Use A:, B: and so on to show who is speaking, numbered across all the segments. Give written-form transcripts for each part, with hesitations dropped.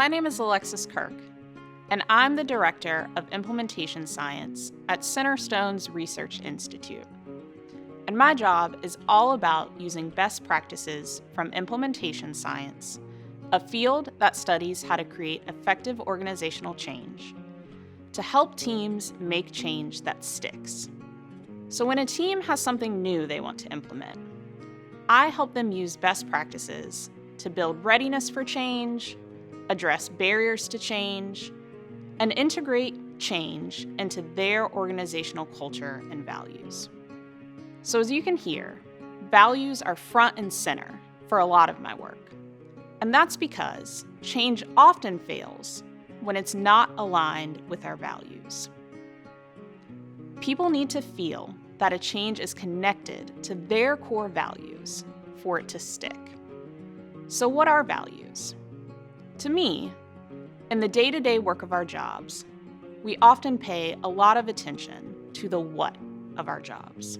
A: My name is Alexis Kirk, and I'm the Director of Implementation Science at Centerstone's Research Institute. And my job is all about using best practices from implementation science, a field that studies how to create effective organizational change, to help teams make change that sticks. So when a team has something new they want to implement, I help them use best practices to build readiness for change, address barriers to change, and integrate change into their organizational culture and values. So as you can hear, values are front and center for a lot of my work. And that's because change often fails when it's not aligned with our values. People need to feel that a change is connected to their core values for it to stick. So what are values? To me, in the day-to-day work of our jobs, we often pay a lot of attention to the what of our jobs.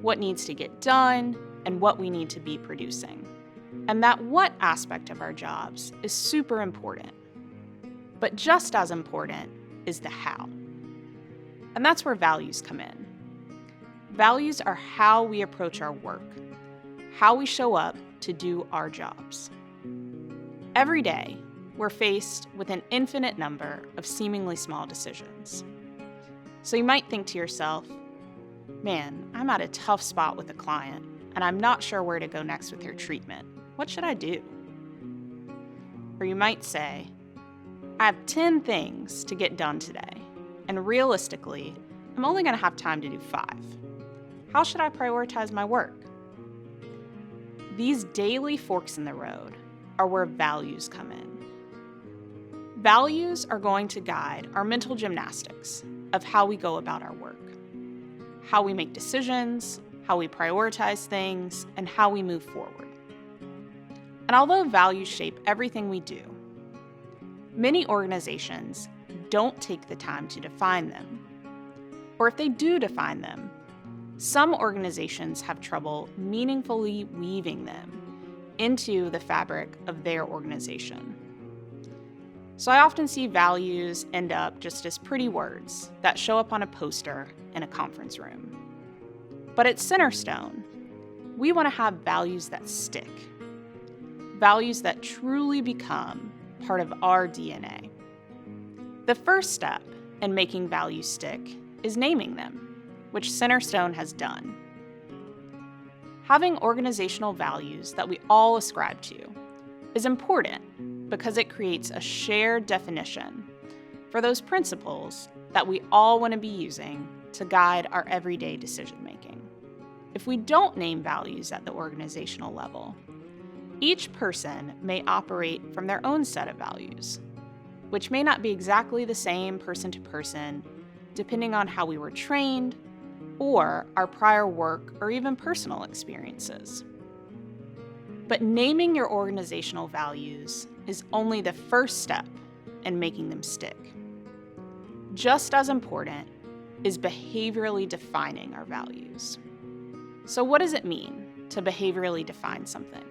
A: What needs to get done and what we need to be producing. And that what aspect of our jobs is super important. But just as important is the how. And that's where values come in. Values are how we approach our work, how we show up to do our jobs. Every day, we're faced with an infinite number of seemingly small decisions. So you might think to yourself, man, I'm at a tough spot with a client, and I'm not sure where to go next with your treatment. What should I do? Or you might say, I have 10 things to get done today, and realistically, I'm only going to have time to do 5. How should I prioritize my work? These daily forks in the road are where values come in. Values are going to guide our mental gymnastics of how we go about our work, how we make decisions, how we prioritize things, and how we move forward. And although values shape everything we do, many organizations don't take the time to define them. Or if they do define them, some organizations have trouble meaningfully weaving them into the fabric of their organization. So I often see values end up just as pretty words that show up on a poster in a conference room. But at Centerstone, we want to have values that stick, values that truly become part of our DNA. The first step in making values stick is naming them, which Centerstone has done. Having organizational values that we all ascribe to is important because it creates a shared definition for those principles that we all want to be using to guide our everyday decision-making. If we don't name values at the organizational level, each person may operate from their own set of values, which may not be exactly the same person to person, depending on how we were trained, or our prior work or even personal experiences. But naming your organizational values is only the first step in making them stick. Just as important is behaviorally defining our values. So what does it mean to behaviorally define something?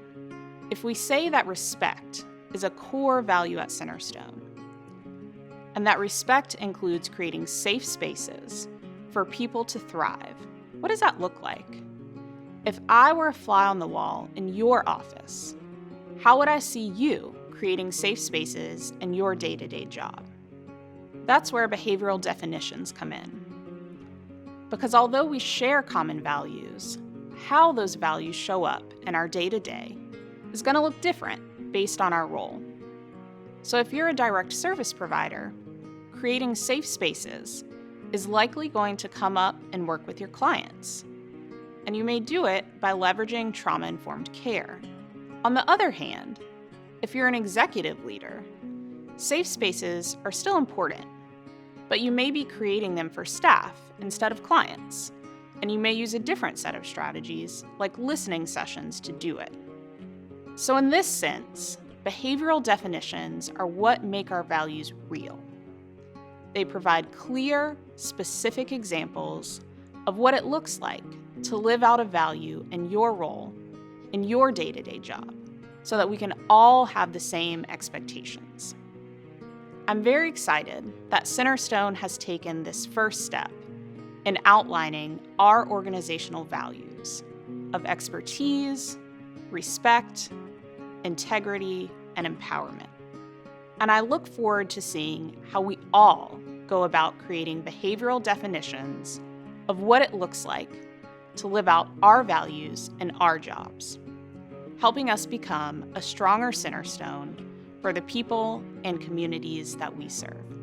A: If we say that respect is a core value at Centerstone, and that respect includes creating safe spaces for people to thrive, what does that look like? If I were a fly on the wall in your office, how would I see you creating safe spaces in your day-to-day job? That's where behavioral definitions come in. Because although we share common values, how those values show up in our day-to-day is going to look different based on our role. So if you're a direct service provider, creating safe spaces is likely going to come up and work with your clients. And you may do it by leveraging trauma-informed care. On the other hand, if you're an executive leader, safe spaces are still important, but you may be creating them for staff instead of clients, and you may use a different set of strategies, like listening sessions, to do it. So in this sense, behavioral definitions are what make our values real. They provide clear, specific examples of what it looks like to live out a value in your role, in your day-to-day job, so that we can all have the same expectations. I'm very excited that Centerstone has taken this first step in outlining our organizational values of expertise, respect, integrity, and empowerment. And I look forward to seeing how we all go about creating behavioral definitions of what it looks like to live out our values in our jobs, helping us become a stronger Centerstone for the people and communities that we serve.